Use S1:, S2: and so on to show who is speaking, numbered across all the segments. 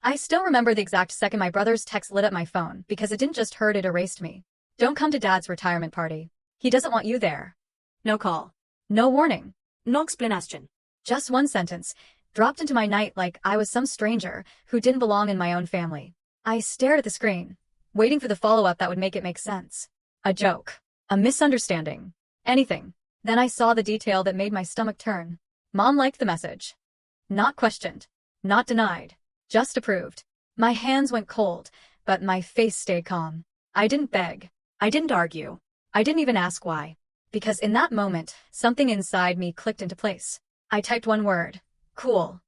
S1: I still remember the exact second my brother's text lit up my phone because it didn't just hurt, it erased me. Don't come to Dad's retirement party. He doesn't want you there.
S2: No call.
S1: No warning.
S2: No explanation.
S1: Just one sentence, dropped into my night like I was some stranger who didn't belong in my own family. I stared at the screen, waiting for the follow-up that would make it make sense. A joke. A misunderstanding. Anything. Then I saw the detail that made my stomach turn. Mom liked the message. Not questioned. Not denied. Just approved. My hands went cold, but my face stayed calm. I didn't beg. I didn't argue. I didn't even ask why. Because in that moment, something inside me clicked into place. I typed one word. Cool.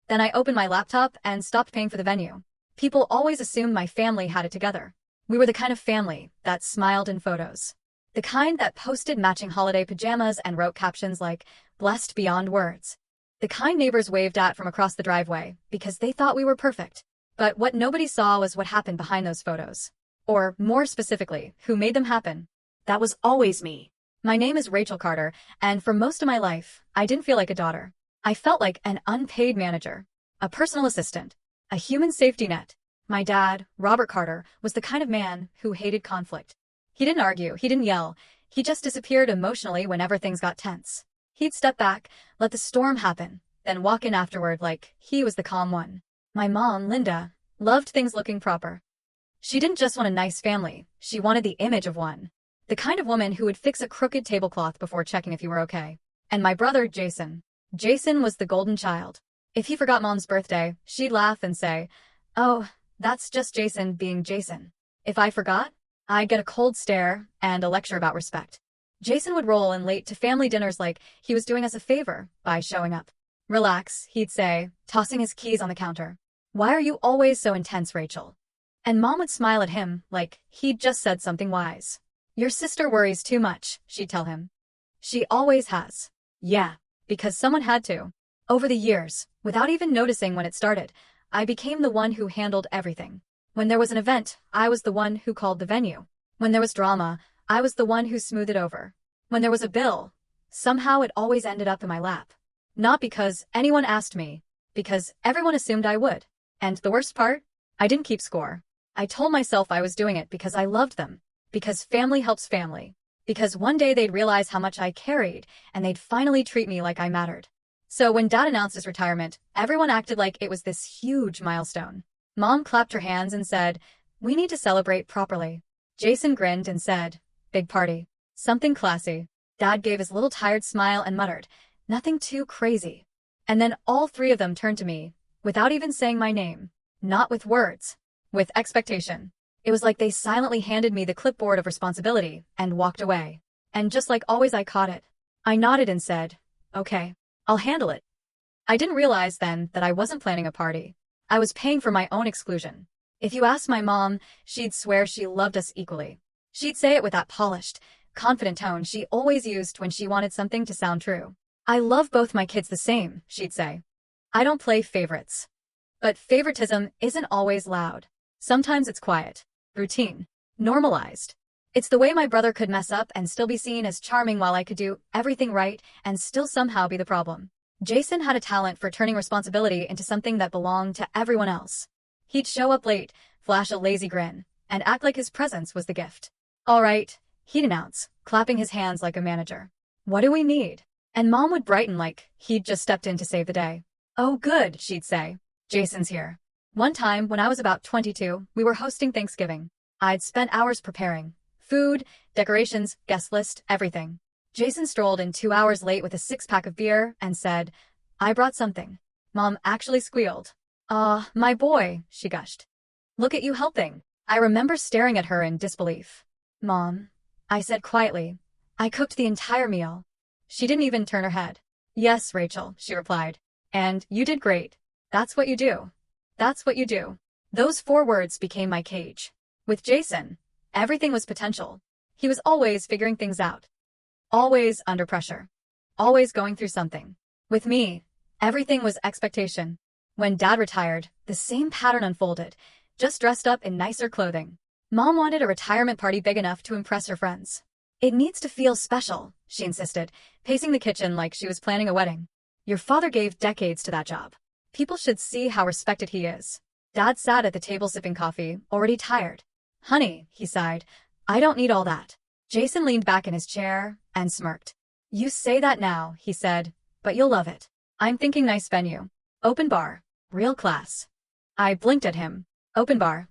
S1: Then I opened my laptop and stopped paying for the venue. People always assumed my family had it together. We were the kind of family that smiled in photos. The kind that posted matching holiday pajamas and wrote captions like, "Blessed beyond words." The kind neighbors waved at from across the driveway because they thought we were perfect. But what nobody saw was what happened behind those photos. Or, more specifically, who made them happen.
S2: That was always me.
S1: My name is Rachel Carter, and for most of my life, I didn't feel like a daughter. I felt like an unpaid manager, a personal assistant, a human safety net. My dad, Robert Carter, was the kind of man who hated conflict. He didn't argue, he didn't yell, he just disappeared emotionally whenever things got tense. He'd step back, let the storm happen, then walk in afterward like he was the calm one. My mom, Linda, loved things looking proper. She didn't just want a nice family, she wanted the image of one. The kind of woman who would fix a crooked tablecloth before checking if you were okay. And my brother, Jason. Jason was the golden child. If he forgot Mom's birthday, she'd laugh and say, "Oh, that's just Jason being Jason." If I forgot, I'd get a cold stare and a lecture about respect. Jason would roll in late to family dinners like he was doing us a favor by showing up. "Relax," he'd say, tossing his keys on the counter. "Why are you always so intense, Rachel?" And Mom would smile at him like he'd just said something wise. "Your sister worries too much," she'd tell him. "She always has." Yeah, because someone had to. Over the years, without even noticing when it started, I became the one who handled everything. When there was an event, I was the one who called the venue. When there was drama, I was the one who smoothed it over. When there was a bill, somehow it always ended up in my lap. Not because anyone asked me, because everyone assumed I would. And the worst part? I didn't keep score. I told myself I was doing it because I loved them. Because family helps family. Because one day they'd realize how much I carried, and they'd finally treat me like I mattered. So when Dad announced his retirement, everyone acted like it was this huge milestone. Mom clapped her hands and said, "We need to celebrate properly." Jason grinned and said, "Big party. Something classy." Dad gave his little tired smile and muttered, "Nothing too crazy." And then all three of them turned to me, without even saying my name. Not with words. With expectation. It was like they silently handed me the clipboard of responsibility and walked away. And just like always I caught it. I nodded and said, "Okay, I'll handle it." I didn't realize then that I wasn't planning a party. I was paying for my own exclusion. If you asked my mom, she'd swear she loved us equally. She'd say it with that polished, confident tone she always used when she wanted something to sound true. "I love both my kids the same," she'd say. "I don't play favorites." But favoritism isn't always loud. Sometimes it's quiet, routine, normalized. It's the way my brother could mess up and still be seen as charming while I could do everything right and still somehow be the problem. Jason had a talent for turning responsibility into something that belonged to everyone else. He'd show up late, flash a lazy grin, and act like his presence was the gift. "All right," he'd announce, clapping his hands like a manager. "What do we need?" And Mom would brighten like he'd just stepped in to save the day. "Oh good," she'd say. "Jason's here." One time, when I was about 22, we were hosting Thanksgiving. I'd spent hours preparing. Food, decorations, guest list, everything. Jason strolled in 2 hours late with a six-pack of beer and said, "I brought something." Mom actually squealed. "Aw, my boy," she gushed. "Look at you helping." I remember staring at her in disbelief. "Mom," I said quietly, "I cooked the entire meal." She didn't even turn her head. "Yes, Rachel," she replied. "And you did great. That's what you do. That's what you do." Those 4 words became my cage. With Jason, everything was potential. He was always figuring things out. Always under pressure. Always going through something. With me, everything was expectation. When Dad retired, the same pattern unfolded, just dressed up in nicer clothing. Mom wanted a retirement party big enough to impress her friends. "It needs to feel special," she insisted, pacing the kitchen like she was planning a wedding. "Your father gave decades to that job. People should see how respected he is." Dad sat at the table sipping coffee, already tired. Honey, he sighed, I don't need all that. Jason leaned back in his chair and smirked. You say that now, he said, but you'll love it. I'm thinking nice venue. Open bar. Real class. I blinked at him. Open bar?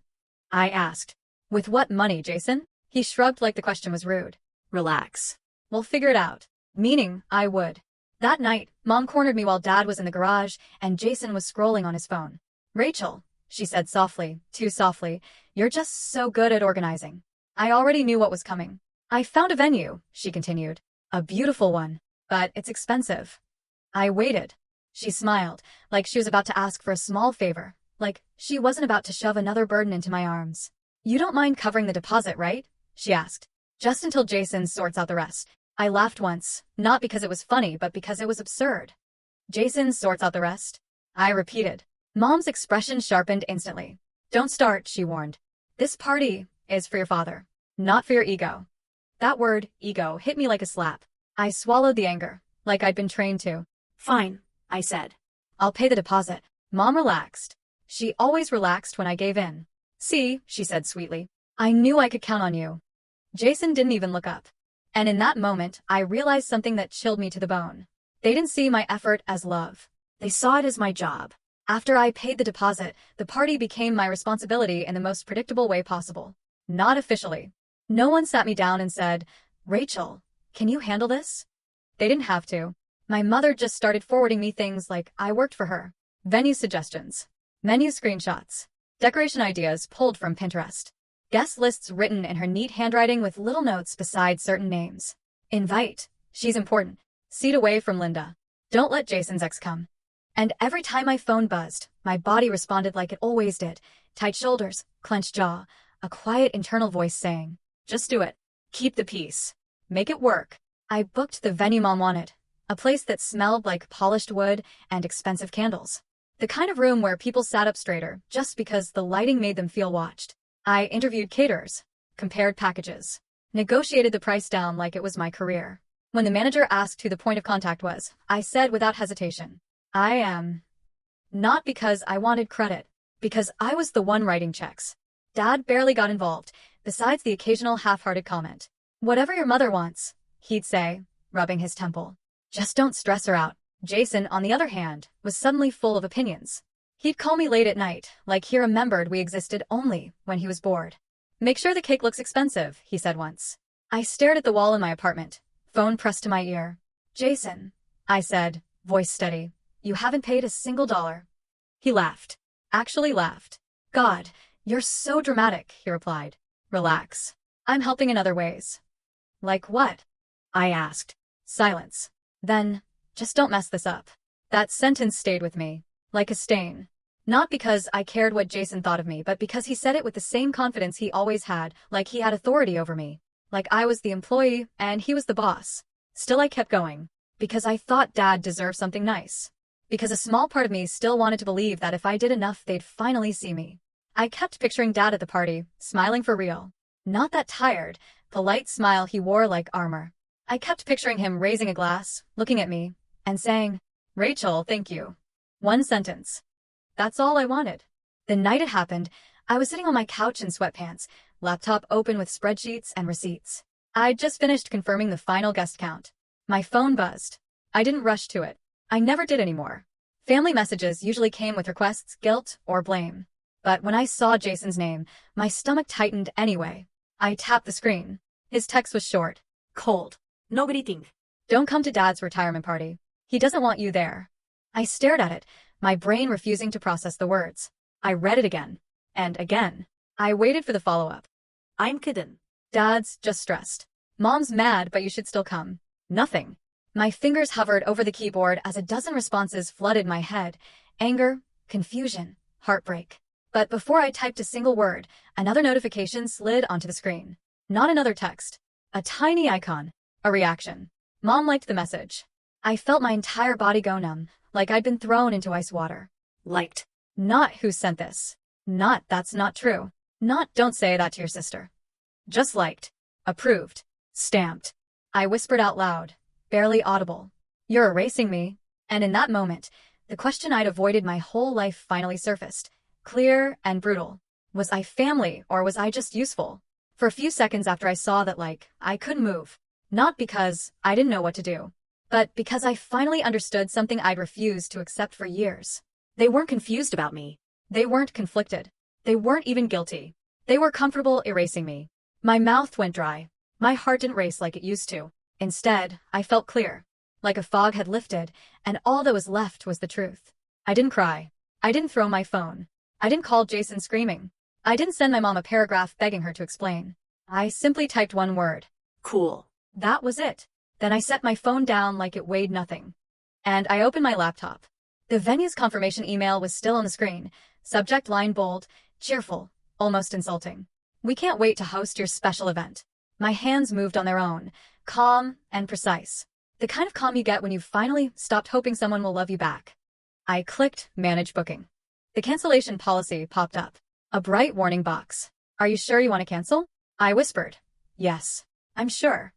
S1: I asked. With what money, Jason? He shrugged like the question was rude.
S2: Relax.
S1: We'll figure it out. Meaning, I would. That night, Mom cornered me while Dad was in the garage, and Jason was scrolling on his phone. Rachel, she said softly, too softly, you're just so good at organizing. I already knew what was coming. I found a venue, she continued. A beautiful one. But it's expensive. I waited. She smiled, like she was about to ask for a small favor, like she wasn't about to shove another burden into my arms. You don't mind covering the deposit, right? She asked. Just until Jason sorts out the rest. I laughed once, not because it was funny, but because it was absurd. Jason sorts out the rest? I repeated. Mom's expression sharpened instantly. Don't start, she warned. This party is for your father, not for your ego. That word, ego, hit me like a slap. I swallowed the anger, like I'd been trained to.
S2: Fine, I said.
S1: I'll pay the deposit. Mom relaxed. She always relaxed when I gave in. See, she said sweetly. I knew I could count on you. Jason didn't even look up. And in that moment, I realized something that chilled me to the bone. They didn't see my effort as love. They saw it as my job. After I paid the deposit, the party became my responsibility in the most predictable way possible. Not officially. No one sat me down and said, Rachel, can you handle this? They didn't have to. My mother just started forwarding me things like I worked for her. Venue suggestions. Menu screenshots. Decoration ideas pulled from Pinterest. Guest lists written in her neat handwriting with little notes beside certain names. Invite. She's important. Seat away from Linda. Don't let Jason's ex come. And every time my phone buzzed, my body responded like it always did. Tight shoulders, clenched jaw, a quiet internal voice saying, just do it. Keep the peace. Make it work. I booked the venue Mom wanted. A place that smelled like polished wood and expensive candles. The kind of room where people sat up straighter just because the lighting made them feel watched. I interviewed caterers, compared packages, negotiated the price down like it was my career. When the manager asked who the point of contact was, I said without hesitation, I am. Not because I wanted credit, because I was the one writing checks. Dad barely got involved, besides the occasional half-hearted comment. Whatever your mother wants, he'd say, rubbing his temple. Just don't stress her out. Jason, on the other hand, was suddenly full of opinions. He'd call me late at night, like he remembered we existed only when he was bored. Make sure the cake looks expensive, he said once. I stared at the wall in my apartment, phone pressed to my ear. Jason, I said, voice steady, you haven't paid a single dollar. He laughed. Actually laughed. God, you're so dramatic, he replied. Relax. I'm helping in other ways. Like what? I asked. Silence. Then, just don't mess this up. That sentence stayed with me, like a stain. Not because I cared what Jason thought of me, but because he said it with the same confidence he always had, like he had authority over me. Like I was the employee, and he was the boss. Still I kept going. Because I thought Dad deserved something nice. Because a small part of me still wanted to believe that if I did enough, they'd finally see me. I kept picturing Dad at the party, smiling for real. Not that tired, polite smile he wore like armor. I kept picturing him raising a glass, looking at me, and saying, Rachel, thank you. One sentence. That's all I wanted. The night it happened, I was sitting on my couch in sweatpants, laptop open with spreadsheets and receipts. I'd just finished confirming the final guest count. My phone buzzed. I didn't rush to it. I never did anymore. Family messages usually came with requests, guilt, or blame. But when I saw Jason's name, my stomach tightened anyway. I tapped the screen. His text was short, cold.
S2: No greeting.
S1: Don't come to Dad's retirement party. He doesn't want you there. I stared at it, my brain refusing to process the words. I read it again. And again. I waited for the follow-up.
S2: I'm kidding.
S1: Dad's just stressed. Mom's mad, but you should still come. Nothing. My fingers hovered over the keyboard as a dozen responses flooded my head. Anger, confusion, heartbreak. But before I typed a single word, another notification slid onto the screen. Not another text. A tiny icon. A reaction. Mom liked the message. I felt my entire body go numb, like I'd been thrown into ice water.
S2: Liked.
S1: Not who sent this. Not that's not true. Not don't say that to your sister. Just liked. Approved. Stamped. I whispered out loud, barely audible. You're erasing me. And in that moment, the question I'd avoided my whole life finally surfaced. Clear and brutal. Was I family or was I just useful? For a few seconds after I saw that, I couldn't move. Not because I didn't know what to do, but because I finally understood something I'd refused to accept for years.
S2: They weren't confused about me.
S1: They weren't conflicted. They weren't even guilty. They were comfortable erasing me. My mouth went dry. My heart didn't race like it used to. Instead, I felt clear, like a fog had lifted, and all that was left was the truth. I didn't cry. I didn't throw my phone. I didn't call Jason screaming. I didn't send my mom a paragraph begging her to explain. I simply typed one word.
S2: Cool.
S1: That was it. Then I set my phone down like it weighed nothing. And I opened my laptop. The venue's confirmation email was still on the screen. Subject line bold, cheerful, almost insulting. We can't wait to host your special event. My hands moved on their own, calm and precise. The kind of calm you get when you've finally stopped hoping someone will love you back. I clicked Manage Booking. The cancellation policy popped up. A bright warning box. Are you sure you want to cancel? I whispered. Yes, I'm sure.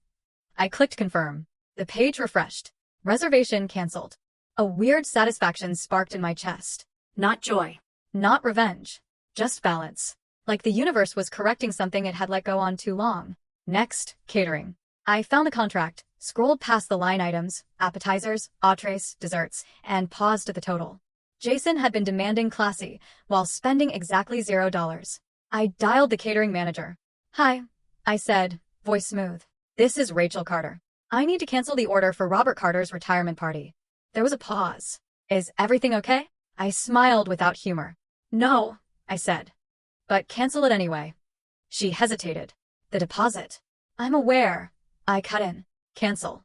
S1: I clicked Confirm. The page refreshed. Reservation canceled. A weird satisfaction sparked in my chest.
S2: Not joy.
S1: Not revenge. Just balance. Like the universe was correcting something it had let go on too long. Next, catering. I found the contract, scrolled past the line items, appetizers, entrees, desserts, and paused at the total. Jason had been demanding classy, while spending exactly $0. I dialed the catering manager. Hi, I said, voice smooth. This is Rachel Carter. I need to cancel the order for Robert Carter's retirement party. There was a pause. Is everything okay? I smiled without humor. No, I said. But cancel it anyway. She hesitated. The deposit. I'm aware. I cut in. Cancel.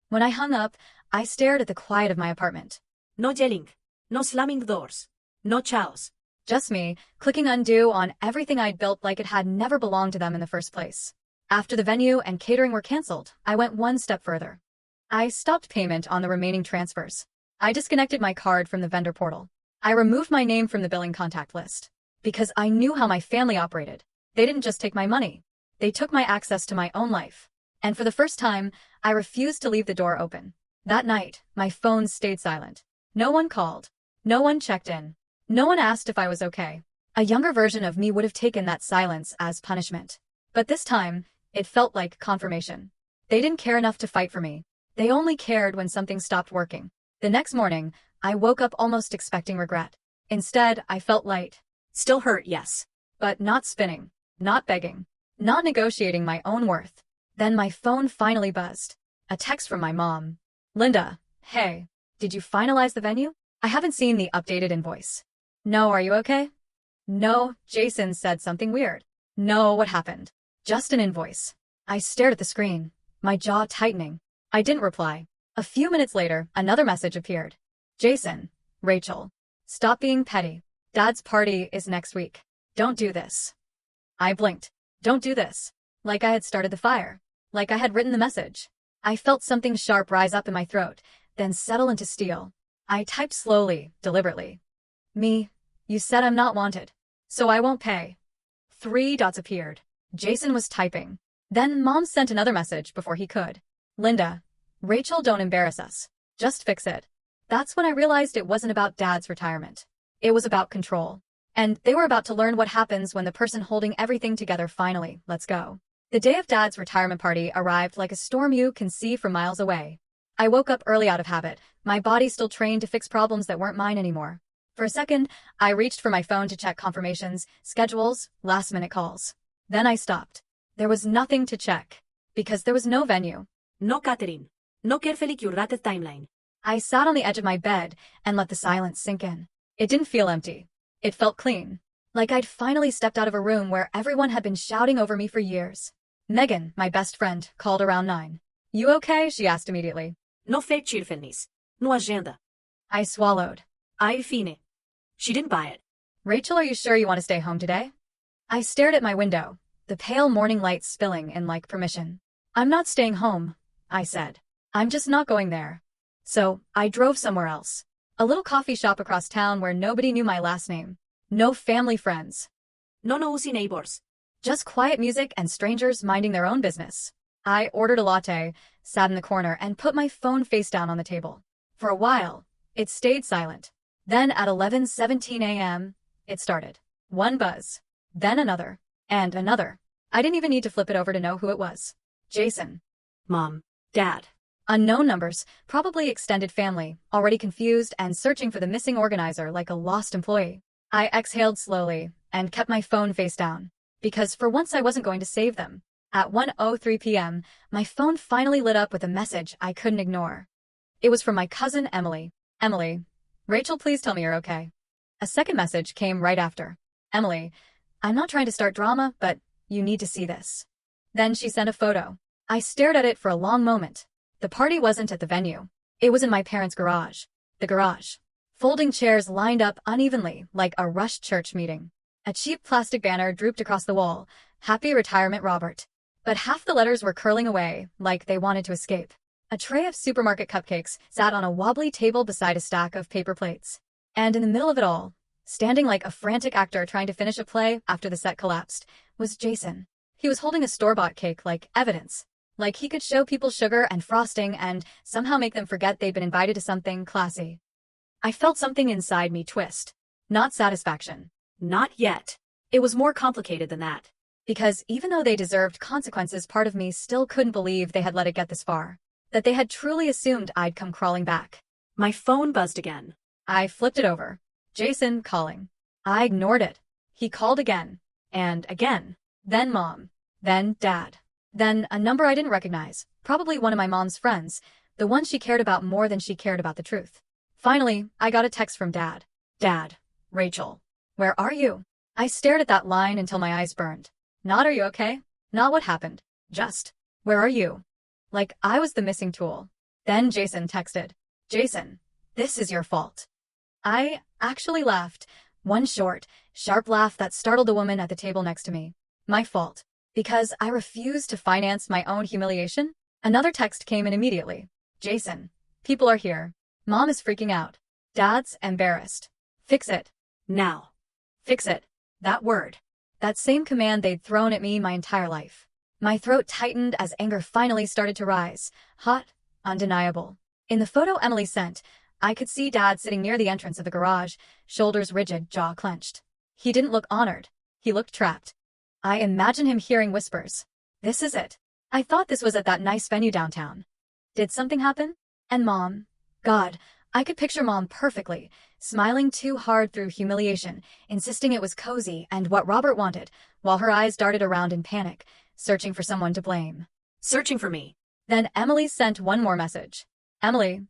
S1: When I hung up, I stared at the quiet of my apartment.
S2: No yelling. No slamming doors. No chows.
S1: Just me, clicking undo on everything I'd built like it had never belonged to them in the first place. After the venue and catering were canceled, I went one step further. I stopped payment on the remaining transfers. I disconnected my card from the vendor portal. I removed my name from the billing contact list. Because I knew how my family operated. They didn't just take my money. They took my access to my own life. And for the first time, I refused to leave the door open. That night, my phone stayed silent. No one called. No one checked in. No one asked if I was okay. A younger version of me would have taken that silence as punishment. But this time, it felt like confirmation. They didn't care enough to fight for me. They only cared when something stopped working. The next morning, I woke up almost expecting regret. Instead, I felt light.
S2: Still hurt, yes.
S1: But not spinning. Not begging. Not negotiating my own worth. Then my phone finally buzzed. A text from my mom. Linda, hey, did you finalize the venue? I haven't seen the updated invoice. No, are you okay? No, Jason said something weird. No, what happened? Just an invoice. I stared at the screen, my jaw tightening. I didn't reply. A few minutes later, another message appeared. Jason, Rachel, stop being petty. Dad's party is next week. Don't do this. I blinked. Don't do this. Like I had started the fire. Like I had written the message. I felt something sharp rise up in my throat, then settle into steel. I typed slowly, deliberately. Me, you said I'm not wanted. So I won't pay. 3 dots appeared. Jason was typing. Then Mom sent another message before he could. Linda, Rachel, don't embarrass us. Just fix it. That's when I realized it wasn't about Dad's retirement. It was about control. And they were about to learn what happens when the person holding everything together finally lets go. The day of Dad's retirement party arrived like a storm you can see from miles away. I woke up early out of habit, my body still trained to fix problems that weren't mine anymore. For a second, I reached for my phone to check confirmations, schedules, last-minute calls. Then I stopped. There was nothing to check. Because there was no venue.
S2: No catering. No carefully curated timeline.
S1: I sat on the edge of my bed and let the silence sink in. It didn't feel empty. It felt clean. Like I'd finally stepped out of a room where everyone had been shouting over me for years. Megan, my best friend, called around 9. You okay? She asked immediately.
S2: No fake cheerfulness. No agenda.
S1: I swallowed.
S2: Ai fine. She didn't buy it.
S1: Rachel, are you sure you want to stay home today? I stared at my window, the pale morning light spilling in like permission. I'm not staying home, I said. I'm just not going there. So, I drove somewhere else. A little coffee shop across town where nobody knew my last name. No family friends.
S2: No nosy neighbors.
S1: Just quiet music and strangers minding their own business. I ordered a latte, sat in the corner, and put my phone face down on the table. For a while, it stayed silent. Then at 11:17 a.m., It started. One buzz. Then another. And another. I didn't even need to flip it over to know who it was. Jason.
S2: Mom. Dad.
S1: Unknown numbers, probably extended family, already confused and searching for the missing organizer like a lost employee. I exhaled slowly and kept my phone face down, because for once I wasn't going to save them. At 1:03 p.m., my phone finally lit up with a message I couldn't ignore. It was from my cousin Emily. Emily, Rachel, please tell me you're okay. A second message came right after. Emily, I'm not trying to start drama, but you need to see this. Then she sent a photo. I stared at it for a long moment. The party wasn't at the venue. It was in my parents' garage. The garage. Folding chairs lined up unevenly like a rushed church meeting. A cheap plastic banner drooped across the wall. Happy retirement, Robert. But half the letters were curling away, like they wanted to escape. A tray of supermarket cupcakes sat on a wobbly table beside a stack of paper plates. And in the middle of it all, standing like a frantic actor trying to finish a play after the set collapsed, was Jason. He was holding a store-bought cake like evidence. Like he could show people sugar and frosting and somehow make them forget they'd been invited to something classy. I felt something inside me twist. Not satisfaction.
S2: Not yet. It was more complicated than that.
S1: Because even though they deserved consequences, part of me still couldn't believe they had let it get this far. That they had truly assumed I'd come crawling back.
S2: My phone buzzed again.
S1: I flipped it over. Jason calling. I ignored it. He called again. And again. Then Mom. Then Dad. Then a number I didn't recognize. Probably one of my mom's friends. The one she cared about more than she cared about the truth. Finally, I got a text from Dad. Dad. Rachel. Where are you? I stared at that line until my eyes burned. Not are you okay? Not what happened. Just, where are you? Like I was the missing tool. Then Jason texted. Jason, this is your fault. I actually laughed. One short, sharp laugh that startled the woman at the table next to me. My fault. Because I refused to finance my own humiliation? Another text came in immediately. Jason, people are here. Mom is freaking out. Dad's embarrassed. Fix it.
S2: Now.
S1: Fix it. That word. That same command they'd thrown at me my entire life. My throat tightened as anger finally started to rise. Hot, undeniable. In the photo Emily sent, I could see Dad sitting near the entrance of the garage, shoulders rigid, jaw clenched. He didn't look honored. He looked trapped. I imagine him hearing whispers. This is it. I thought this was at that nice venue downtown. Did something happen? And Mom? God, I could picture Mom perfectly, smiling too hard through humiliation, insisting it was cozy and what Robert wanted, while her eyes darted around in panic, searching for someone to blame.
S2: Searching for me.
S1: Then Emily sent one more message. Emily,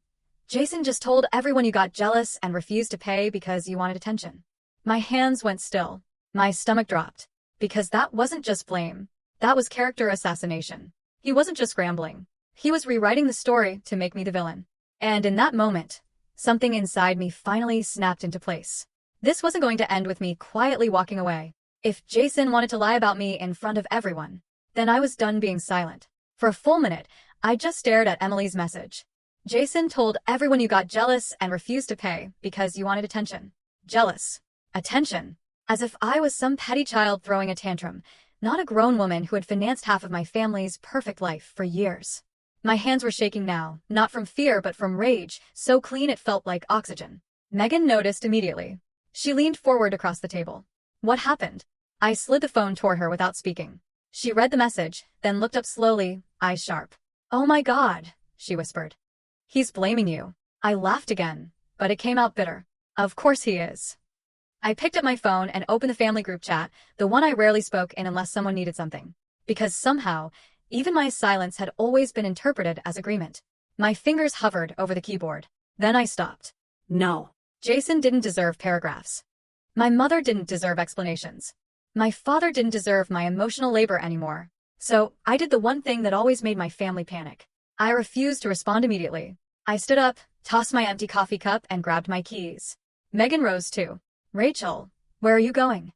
S1: Jason just told everyone you got jealous and refused to pay because you wanted attention. My hands went still. My stomach dropped. Because that wasn't just blame. That was character assassination. He wasn't just scrambling. He was rewriting the story to make me the villain. And in that moment, something inside me finally snapped into place. This wasn't going to end with me quietly walking away. If Jason wanted to lie about me in front of everyone, then I was done being silent. For a full minute, I just stared at Emily's message. Jason told everyone you got jealous and refused to pay because you wanted attention. Jealous. Attention. As if I was some petty child throwing a tantrum, not a grown woman who had financed half of my family's perfect life for years. My hands were shaking now, not from fear but from rage, so clean it felt like oxygen. Megan noticed immediately. She leaned forward across the table. What happened? I slid the phone toward her without speaking. She read the message, then looked up slowly, eyes sharp. Oh my God, she whispered. He's blaming you. I laughed again, but it came out bitter. Of course he is. I picked up my phone and opened the family group chat, the one I rarely spoke in unless someone needed something. Because somehow, even my silence had always been interpreted as agreement. My fingers hovered over the keyboard. Then I stopped.
S2: No.
S1: Jason didn't deserve paragraphs. My mother didn't deserve explanations. My father didn't deserve my emotional labor anymore. So, I did the one thing that always made my family panic. I refused to respond immediately. I stood up, tossed my empty coffee cup, and grabbed my keys. Megan rose too. Rachel, where are you going?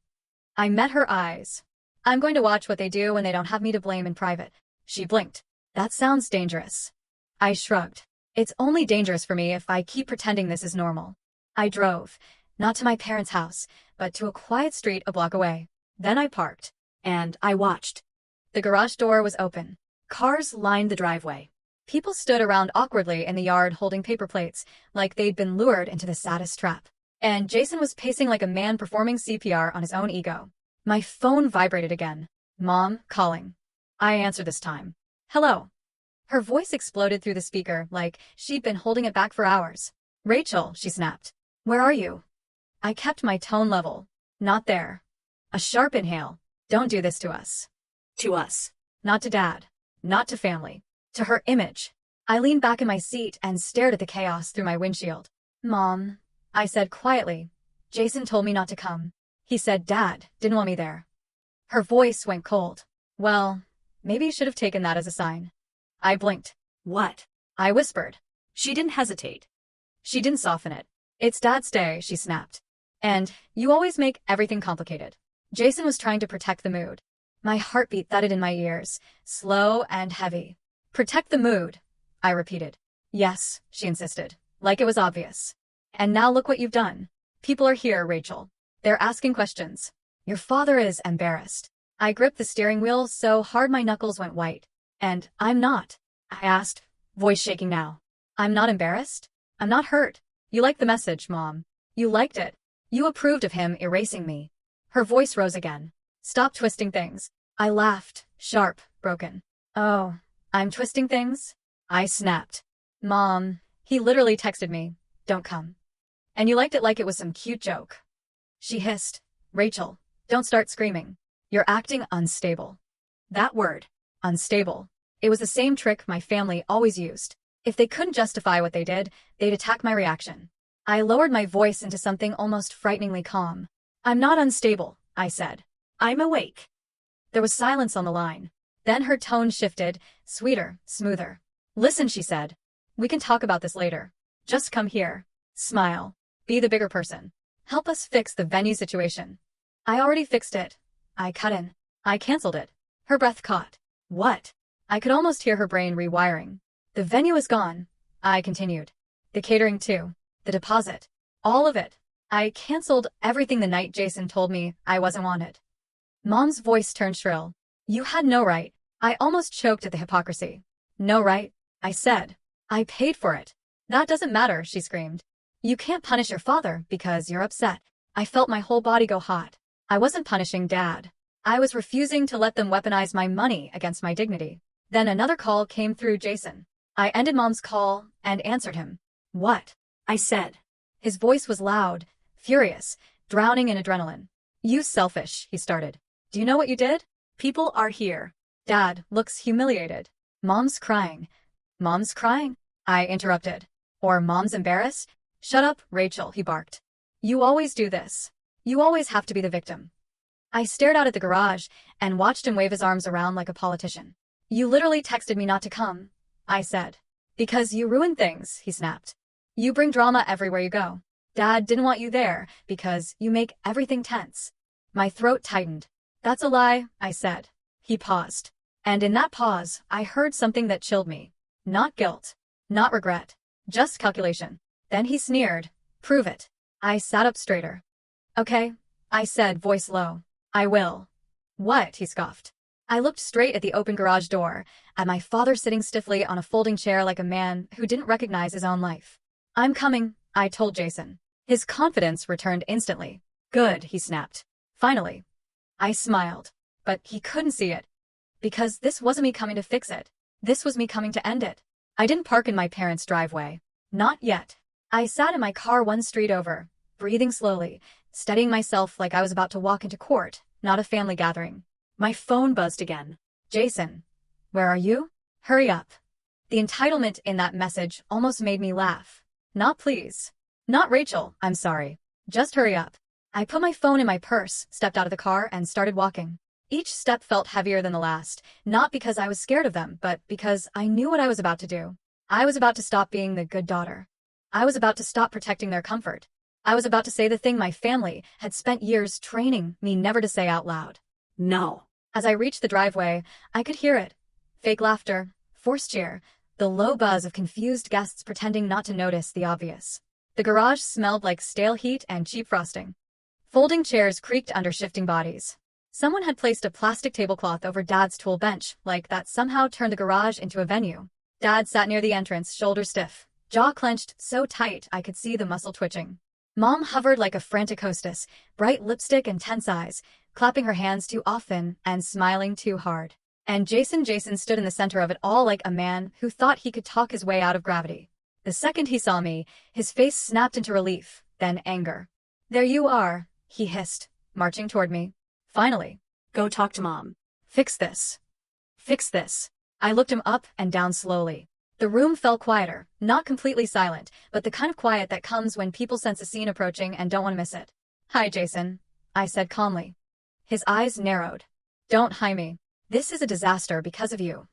S1: I met her eyes. I'm going to watch what they do when they don't have me to blame in private. She blinked. That sounds dangerous. I shrugged. It's only dangerous for me if I keep pretending this is normal. I drove, not to my parents' house, but to a quiet street a block away. Then I parked.
S2: And I watched.
S1: The garage door was open. Cars lined the driveway. People stood around awkwardly in the yard holding paper plates, like they'd been lured into the saddest trap. And Jason was pacing like a man performing CPR on his own ego. My phone vibrated again. Mom, calling. I answered this time. Hello. Her voice exploded through the speaker like she'd been holding it back for hours. Rachel, she snapped. Where are you? I kept my tone level. Not there. A sharp inhale. Don't do this to us.
S2: To us.
S1: Not to Dad. Not to family. To her image. I leaned back in my seat and stared at the chaos through my windshield. Mom, I said quietly. Jason told me not to come. He said Dad didn't want me there. Her voice went cold. Well, maybe you should have taken that as a sign. I blinked.
S2: What?
S1: I whispered.
S2: She didn't hesitate.
S1: She didn't soften it. It's Dad's day, she snapped. And you always make everything complicated. Jason was trying to protect the mood. My heartbeat thudded in my ears, slow and heavy. Protect the mood, I repeated. Yes, she insisted, like it was obvious. And now look what you've done. People are here, Rachel. They're asking questions. Your father is embarrassed. I gripped the steering wheel so hard my knuckles went white. And I'm not, I asked, voice shaking now. I'm not embarrassed? I'm not hurt. You liked the message, Mom. You liked it. You approved of him erasing me. Her voice rose again. Stop twisting things. I laughed, sharp, broken. Oh, I'm twisting things? I snapped. Mom, he literally texted me, don't come. And you liked it like it was some cute joke. She hissed. Rachel, don't start screaming. You're acting unstable. That word, unstable. It was the same trick my family always used. If they couldn't justify what they did, they'd attack my reaction. I lowered my voice into something almost frighteningly calm. I'm not unstable, I said. I'm awake. There was silence on the line. Then her tone shifted, sweeter, smoother. Listen, she said. We can talk about this later. Just come here. Smile. Be the bigger person. Help us fix the venue situation. I already fixed it. I cut in. I canceled it. Her breath caught. What? I could almost hear her brain rewiring. The venue is gone. I continued. The catering too. The deposit. All of it. I canceled everything the night Jason told me I wasn't wanted. Mom's voice turned shrill. You had no right. I almost choked at the hypocrisy. No right, I said. I paid for it. That doesn't matter, she screamed. You can't punish your father because you're upset. I felt my whole body go hot. I wasn't punishing Dad. I was refusing to let them weaponize my money against my dignity. Then another call came through Jason. I ended Mom's call and answered him. What? I said. His voice was loud, furious, drowning in adrenaline. You selfish, he started. Do you know what you did? People are here. Dad looks humiliated. Mom's crying. Mom's crying? I interrupted. Or Mom's embarrassed? Shut up, Rachel, he barked. You always do this. You always have to be the victim. I stared out at the garage and watched him wave his arms around like a politician. You literally texted me not to come, I said. Because you ruin things, he snapped. You bring drama everywhere you go. Dad didn't want you there because you make everything tense. My throat tightened. That's a lie, I said. He paused. And in that pause, I heard something that chilled me. Not guilt. Not regret. Just calculation. Then he sneered. Prove it. I sat up straighter. Okay, I said, voice low. I will. What? He scoffed. I looked straight at the open garage door, at my father sitting stiffly on a folding chair like a man who didn't recognize his own life. I'm coming, I told Jason. His confidence returned instantly. Good, he snapped. Finally. I smiled. But he couldn't see it. Because this wasn't me coming to fix it. This was me coming to end it. I didn't park in my parents' driveway. Not yet. I sat in my car one street over, breathing slowly, steadying myself like I was about to walk into court, not a family gathering. My phone buzzed again. Jason. Where are you? Hurry up. The entitlement in that message almost made me laugh. Not please. Not Rachel, I'm sorry. Just hurry up. I put my phone in my purse, stepped out of the car, and started walking. Each step felt heavier than the last, not because I was scared of them, but because I knew what I was about to do. I was about to stop being the good daughter. I was about to stop protecting their comfort. I was about to say the thing my family had spent years training me never to say out loud. No. As I reached the driveway, I could hear it. Fake laughter, forced cheer, the low buzz of confused guests pretending not to notice the obvious. The garage smelled like stale heat and cheap frosting. Folding chairs creaked under shifting bodies. Someone had placed a plastic tablecloth over Dad's tool bench, like that somehow turned the garage into a venue. Dad sat near the entrance, shoulders stiff, jaw clenched so tight I could see the muscle twitching. Mom hovered like a frantic hostess, bright lipstick and tense eyes, clapping her hands too often and smiling too hard. And Jason stood in the center of it all like a man who thought he could talk his way out of gravity. The second he saw me, his face snapped into relief, then anger. "There you are," he hissed, marching toward me. "Finally.
S2: Go talk to Mom.
S1: Fix this. Fix this." I looked him up and down slowly. The room fell quieter, not completely silent, but the kind of quiet that comes when people sense a scene approaching and don't want to miss it. "Hi, Jason," I said calmly. His eyes narrowed. "Don't hi me. This is a disaster because of you."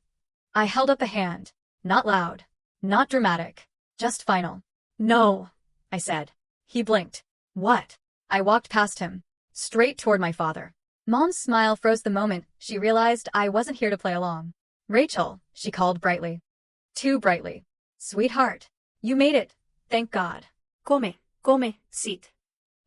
S1: I held up a hand. Not loud. Not dramatic. Just final. "No," I said. He blinked. "What?" I walked past him. Straight toward my father. Mom's smile froze the moment she realized I wasn't here to play along. "Rachel," she called brightly. Too brightly. "Sweetheart. You made it. Thank God."
S2: Come, sit.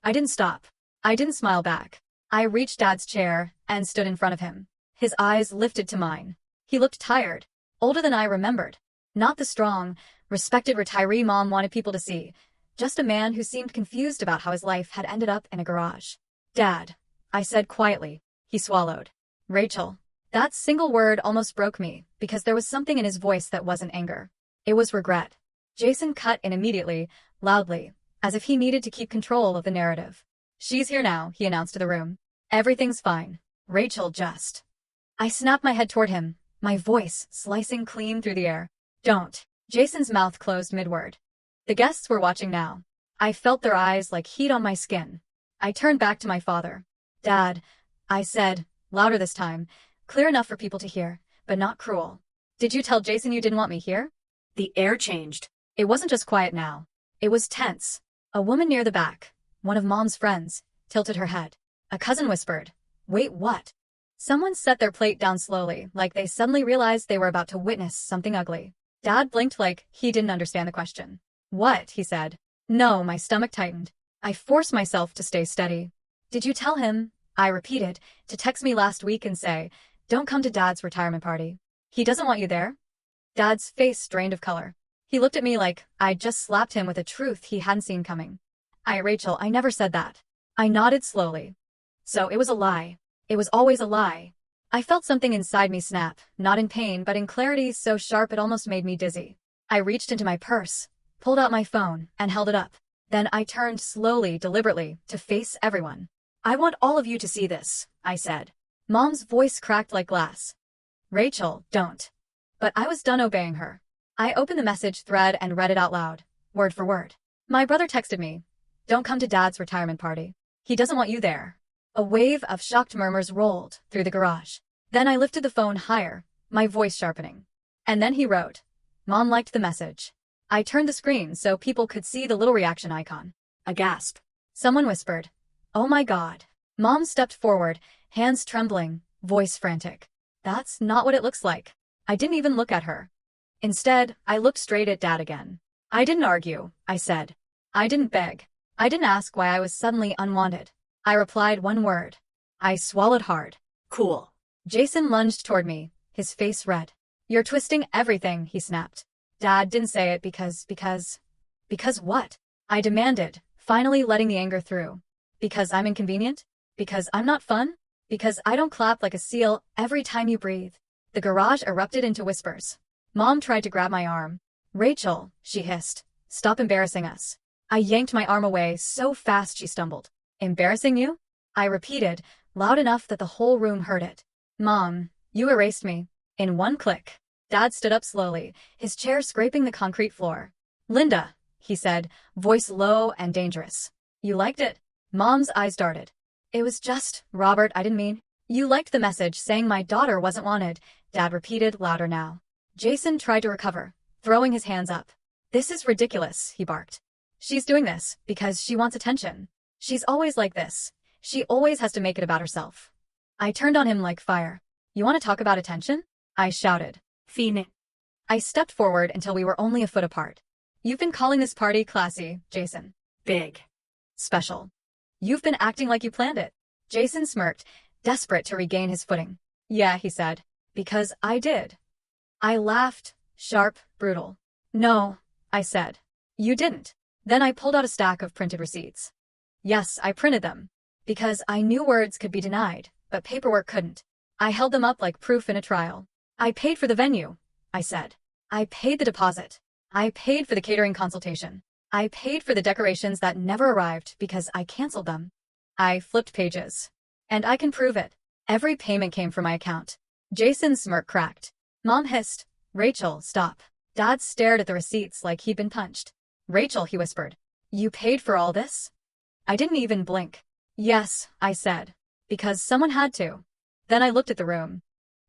S1: I didn't stop. I didn't smile back. I reached Dad's chair and stood in front of him. His eyes lifted to mine. He looked tired. Older than I remembered. Not the strong, respected retiree Mom wanted people to see. Just a man who seemed confused about how his life had ended up in a garage. "Dad," I said quietly. He swallowed. "Rachel." That single word almost broke me, because there was something in his voice that wasn't anger. It was regret. Jason cut in immediately, loudly, as if he needed to keep control of the narrative. "She's here now," he announced to the room. "Everything's fine. Rachel just." I snapped my head toward him, my voice slicing clean through the air. "Don't." Jason's mouth closed mid-word. The guests were watching now. I felt their eyes like heat on my skin. I turned back to my father. "Dad," I said, louder this time, clear enough for people to hear, but not cruel. "Did you tell Jason you didn't want me here?"
S2: The air changed.
S1: It wasn't just quiet now. It was tense. A woman near the back, one of Mom's friends, tilted her head. A cousin whispered, "Wait, what?" Someone set their plate down slowly, like they suddenly realized they were about to witness something ugly. Dad blinked like he didn't understand the question. "What?" he said. "No," my stomach tightened. I forced myself to stay steady. "Did you tell him," I repeated, "to text me last week and say, 'Don't come to Dad's retirement party. He doesn't want you there'?" Dad's face drained of color. He looked at me like I'd just slapped him with a truth he hadn't seen coming. Rachel, I never said that." I nodded slowly. So it was a lie. It was always a lie. I felt something inside me snap, not in pain but in clarity so sharp it almost made me dizzy. I reached into my purse, pulled out my phone, and held it up. Then I turned slowly, deliberately, to face everyone. "I want all of you to see this," I said. Mom's voice cracked like glass. "Rachel, don't." But I was done obeying her. I opened the message thread and read it out loud, word for word. "My brother texted me. Don't come to Dad's retirement party. He doesn't want you there." A wave of shocked murmurs rolled through the garage. Then I lifted the phone higher, my voice sharpening. And then he wrote, "Mom liked the message." I turned the screen so people could see the little reaction icon. A gasp. Someone whispered, "Oh my God." Mom stepped forward, hands trembling, voice frantic. "That's not what it looks like." I didn't even look at her. Instead, I looked straight at Dad again. "I didn't argue," I said. "I didn't beg. I didn't ask why I was suddenly unwanted. I replied one word. I swallowed hard."
S2: "Cool."
S1: Jason lunged toward me, his face red. "You're twisting everything," he snapped. "Dad didn't say it because what?" I demanded, finally letting the anger through. "Because I'm inconvenient? Because I'm not fun? Because I don't clap like a seal every time you breathe?" The garage erupted into whispers. Mom tried to grab my arm. "Rachel," she hissed, "stop embarrassing us." I yanked my arm away so fast she stumbled. "Embarrassing you?" I repeated, loud enough that the whole room heard it. "Mom, you erased me." In one click. Dad stood up slowly, his chair scraping the concrete floor. "Linda," he said, voice low and dangerous. "You liked it?" Mom's eyes darted. "It was just, Robert, I didn't mean." "You liked the message saying my daughter wasn't wanted," Dad repeated louder now. Jason tried to recover, throwing his hands up. "This is ridiculous," he barked. "She's doing this because she wants attention. She's always like this. She always has to make it about herself." I turned on him like fire. "You want to talk about attention?" I shouted.
S2: Fine.
S1: I stepped forward until we were only a foot apart. "You've been calling this party classy, Jason.
S2: Big.
S1: Special. You've been acting like you planned it." Jason smirked, desperate to regain his footing. "Yeah," he said. "Because I did." I laughed, sharp, brutal. "No," I said. "You didn't. Then I pulled out a stack of printed receipts. Yes, I printed them. Because I knew words could be denied, but paperwork couldn't. I held them up like proof in a trial. I paid for the venue, I said. I paid the deposit. I paid for the catering consultation. I paid for the decorations that never arrived because I canceled them. I flipped pages. And I can prove it. Every payment came from my account. Jason's smirk cracked. Mom hissed, "Rachel, stop." Dad stared at the receipts like he'd been punched. "Rachel," he whispered. "You paid for all this?" I didn't even blink. "Yes," I said. Because someone had to. Then I looked at the room.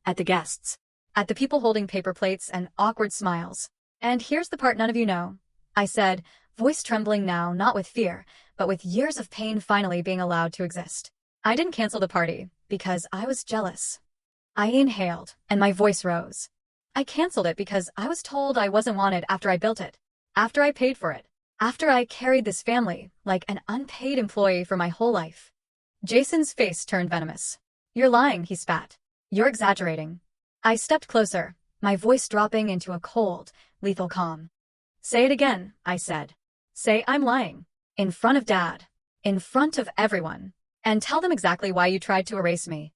S1: At the guests. At the people holding paper plates and awkward smiles. "And here's the part none of you know," I said, voice trembling now not with fear, but with years of pain finally being allowed to exist. I didn't cancel the party, because I was jealous. I inhaled, and my voice rose. I canceled it because I was told I wasn't wanted after I built it. After I paid for it. After I carried this family like an unpaid employee for my whole life. Jason's face turned venomous. "You're lying," he spat. "You're exaggerating." I stepped closer, my voice dropping into a cold, lethal calm. "Say it again," I said. "Say I'm lying. In front of Dad. In front of everyone. And tell them exactly why you tried to erase me."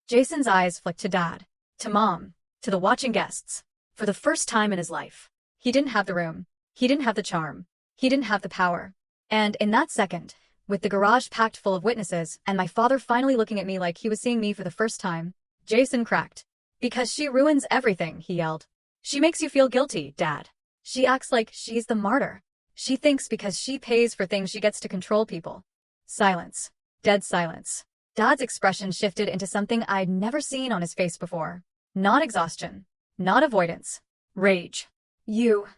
S1: Jason's eyes flicked to Dad. To Mom. To the watching guests. For the first time in his life. He didn't have the room. He didn't have the charm. He didn't have the power. And in that second, with the garage packed full of witnesses and my father finally looking at me like he was seeing me for the first time, Jason cracked. "Because she ruins everything," he yelled. "She makes you feel guilty, Dad. She acts like she's the martyr. She thinks because she pays for things she gets to control people." Silence. Dead silence. Dad's expression shifted into something I'd never seen on his face before. Not exhaustion. Not avoidance. Rage. "You,"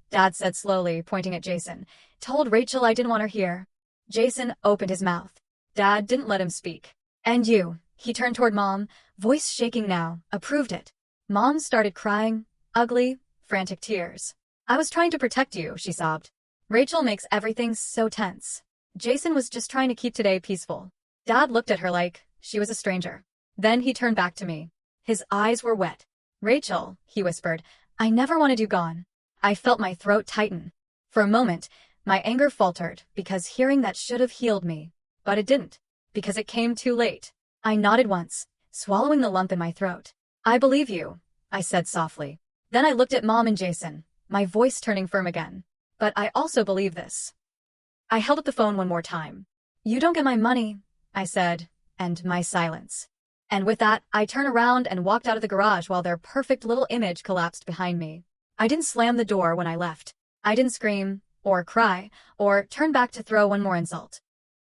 S1: Dad said slowly, pointing at Jason, "told Rachel I didn't want her here." Jason opened his mouth. Dad didn't let him speak. "And you," he turned toward Mom, voice shaking now, approved it. Mom started crying, ugly, frantic tears. "I was trying to protect you," she sobbed. "Rachel makes everything so tense." Jason was just trying to keep today peaceful. Dad looked at her like she was a stranger. Then he turned back to me. His eyes were wet. "Rachel," he whispered, "I never wanted you gone." I felt my throat tighten. For a moment, my anger faltered because hearing that should have healed me. But it didn't. Because it came too late. I nodded once, swallowing the lump in my throat. "I believe you," I said softly. Then I looked at Mom and Jason, my voice turning firm again. "But I also believe this." I held up the phone one more time. "You don't get my money," I said, and my silence. And with that, I turned around and walked out of the garage while their perfect little image collapsed behind me. I didn't slam the door when I left. I didn't scream, or cry, or turn back to throw one more insult.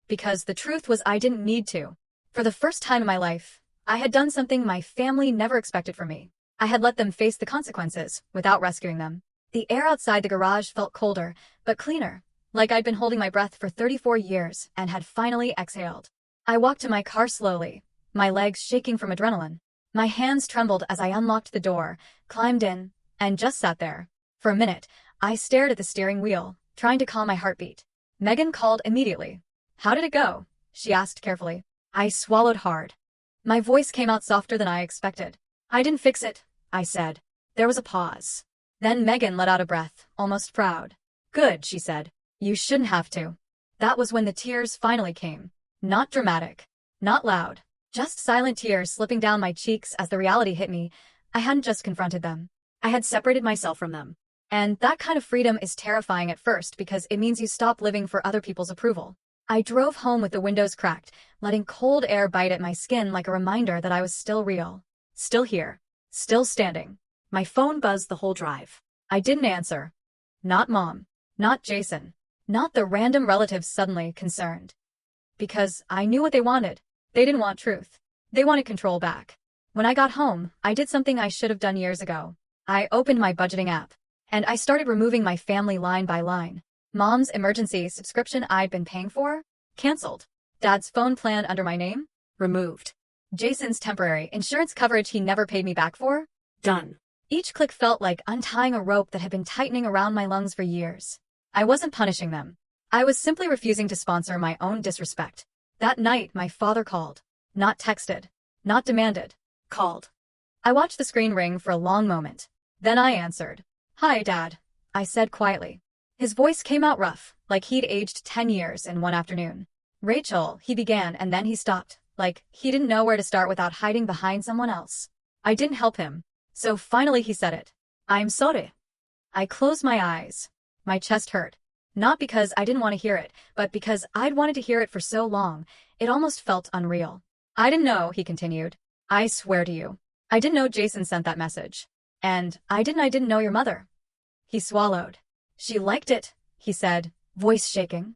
S1: Because the truth was I didn't need to. For the first time in my life, I had done something my family never expected from me. I had let them face the consequences without rescuing them. The air outside the garage felt colder, but cleaner, like I'd been holding my breath for 34 years and had finally exhaled. I walked to my car slowly, my legs shaking from adrenaline. My hands trembled as I unlocked the door, climbed in, and just sat there. For a minute, I stared at the steering wheel, trying to calm my heartbeat. Megan called immediately. "How did it go?" she asked carefully. I swallowed hard. My voice came out softer than I expected. "I didn't fix it," I said. There was a pause. Then Megan let out a breath, almost proud. "Good," she said. "You shouldn't have to." That was when the tears finally came. Not dramatic. Not loud. Just silent tears slipping down my cheeks as the reality hit me. I hadn't just confronted them. I had separated myself from them. And that kind of freedom is terrifying at first because it means you stop living for other people's approval. I drove home with the windows cracked, letting cold air bite at my skin like a reminder that I was still real. Still here. Still standing. My phone buzzed the whole drive. I didn't answer. Not Mom. Not Jason. Not the random relatives suddenly concerned. Because I knew what they wanted. They didn't want truth. They wanted control back. When I got home, I did something I should have done years ago. I opened my budgeting app. And I started removing my family line by line. Mom's emergency subscription I'd been paying for? Canceled. Dad's phone plan under my name? Removed. Jason's temporary insurance coverage he never paid me back for? Done. Each click felt like untying a rope that had been tightening around my lungs for years. I wasn't punishing them. I was simply refusing to sponsor my own disrespect. That night, my father called. Not texted. Not demanded. Called. I watched the screen ring for a long moment. Then I answered. "Hi, Dad," I said quietly. His voice came out rough, like he'd aged 10 years in one afternoon. Rachel, he began, and then he stopped, like he didn't know where to start without hiding behind someone else. I didn't help him. So finally he said it. I'm sorry. I closed my eyes. My chest hurt. Not because I didn't want to hear it, but because I'd wanted to hear it for so long, it almost felt unreal. I didn't know, he continued. I swear to you. I didn't know Jason sent that message. And I didn't know your mother. He swallowed. She liked it, he said, voice shaking.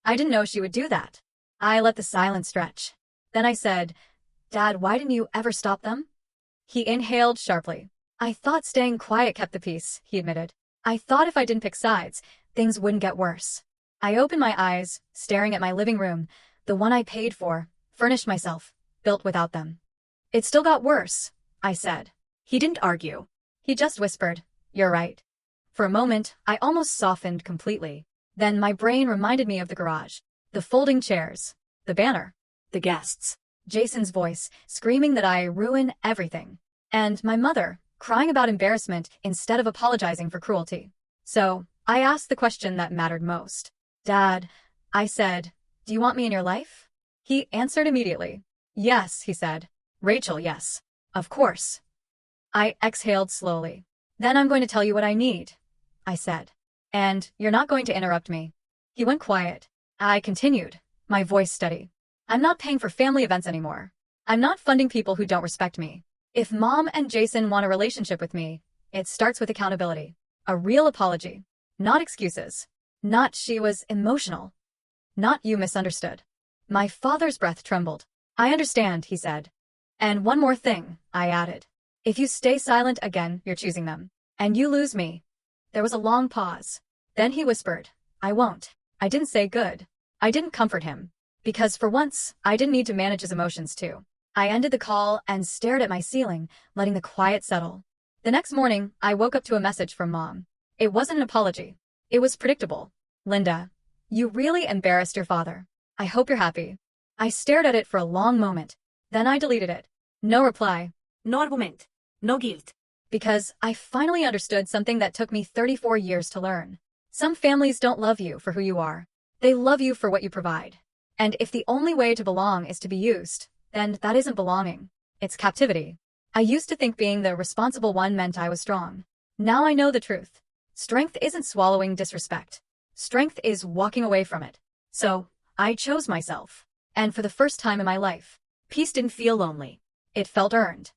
S1: I didn't know she would do that. I let the silence stretch. Then I said, Dad, why didn't you ever stop them? He inhaled sharply. I thought staying quiet kept the peace, he admitted. I thought if I didn't pick sides, things wouldn't get worse. I opened my eyes, staring at my living room, the one I paid for, furnished myself, built without them. It still got worse, I said. He didn't argue. He just whispered, You're right. For a moment, I almost softened completely. Then my brain reminded me of the garage, the folding chairs, the banner, the guests, Jason's voice, screaming that I ruin everything, and my mother, crying about embarrassment instead of apologizing for cruelty. So, I asked the question that mattered most. Dad, I said, do you want me in your life? He answered immediately. Yes, he said. Rachel, yes. Of course. I exhaled slowly. Then I'm going to tell you what I need, I said. And you're not going to interrupt me. He went quiet. I continued, my voice steady. I'm not paying for family events anymore. I'm not funding people who don't respect me. If Mom and Jason want a relationship with me, it starts with accountability. A real apology. Not excuses. Not she was emotional. Not you misunderstood. My father's breath trembled. I understand, he said. And one more thing, I added. If you stay silent again, you're choosing them. And you lose me. There was a long pause. Then he whispered, I won't. I didn't say good. I didn't comfort him. Because for once, I didn't need to manage his emotions too. I ended the call and stared at my ceiling, letting the quiet settle. The next morning, I woke up to a message from Mom. It wasn't an apology. It was predictable. Linda, you really embarrassed your father. I hope you're happy. I stared at it for a long moment. Then I deleted it. No reply.
S2: No argument. No guilt.
S1: Because I finally understood something that took me 34 years to learn. Some families don't love you for who you are. They love you for what you provide. And if the only way to belong is to be used, then that isn't belonging. It's captivity. I used to think being the responsible one meant I was strong. Now I know the truth. Strength isn't swallowing disrespect. Strength is walking away from it. So, I chose myself. And for the first time in my life, peace didn't feel lonely. It felt earned.